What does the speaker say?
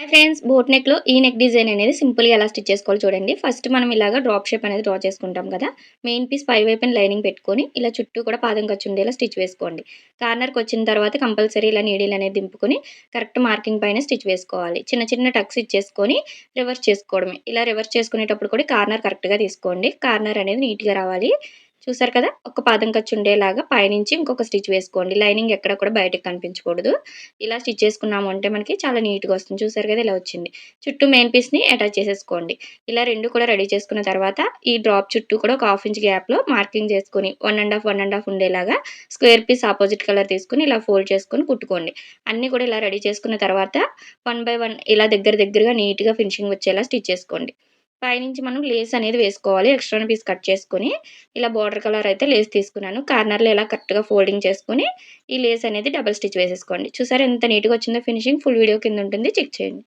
Hi friends, boat నెక్‌లో ఈ neck design అనేది సింపుల్‌గా ఎలా స్టిచ్ చేసుకోవాలో చూడండి. ఫస్ట్ మనం ఇలాగా డ్రాప్ షేప్ అనేది డ్రా చేసుకుంటాం కదా! మెయిన్ పీస్ పై వైపున లైనింగ్ పెట్టుకొని, ఇలా చుట్టూ కూడా పాదం ఖర్చు ఉండేలా స్టిచ్ వేసుకోండి. కార్నర్‌కొచ్చిన తర్వాత కంపల్సరీ ఇలా నీడిల్ అనేది దింపుకొని, కరెక్ట్ మార్కింగ్ పైన స్టిచ్ వేసుకోవాలి. చిన్న చిన్న టక్స్ ఇచ్చేసుకొని రివర్స్ చేసుకోవడమే. ఇలా రివర్స్ చేసుకునేటప్పుడు కూడా కార్నర్ కరెక్ట్‌గా తీసుకోండి. కార్నర్ అనేది నీట్‌గా రావాలి. చూసారు కదా! ఒక పాదం ఖర్చు ఉండేలాగా పైనుంచి ఇంకొక స్టిచ్ వేసుకోండి. లైనింగ్ ఎక్కడ కూడా బయటకి కనిపించకూడదు. ఇలా స్టిచ్ చేసుకున్నాము అంటే మనకి చాలా నీట్‌గా వస్తుంది. చూసారు కదా! ఇలా వచ్చింది. చుట్టూ మెయిన్ పీస్‌ని అటాచ్ చేసేసుకోండి. ఇలా 2 కూడా రెడీ చేసుకున్న తర్వాత ఈ డ్రాప్ చుట్టూ కూడా ఒక హాఫ్ ఇంచ్ గ్యాప్‌లో మార్కింగ్ చేసుకొని 1 ½ ఉండేలాగా స్క్వేర్ పీస్ అపోజిట్ కలర్ తీసుకొని ఇలా ఫోల్డ్ చేసుకొని కుట్టుకోండి. అన్నీ కూడా ఇలా రెడీ చేసుకున్న తర్వాత 1/1 ఇలా దగ్గరగా నీట్‌గా ఫినిషింగ్ వచ్చేలా స్టిచ్ చేసుకోండి. పైనుంచి మనం లేస్ అనేది వేసుకోవాలి. ఎక్స్ట్రా పీస్ కట్ చేసుకొని ఇలా బోర్డర్ కలర్ అయితే లేస్ తీసుకున్నాను. కార్నర్‌లో ఇలా కరెక్ట్‌గా ఫోల్డింగ్ చేసుకొని ఈ లేస్ అనేది డబుల్ స్టిచ్ వేసేసుకోండి. చూసారా ఎంత నీట్‌గా వచ్చిందో ఫినిషింగ్. ఫుల్ వీడియో కింద ఉంటుంది. చెక్ చేయండి.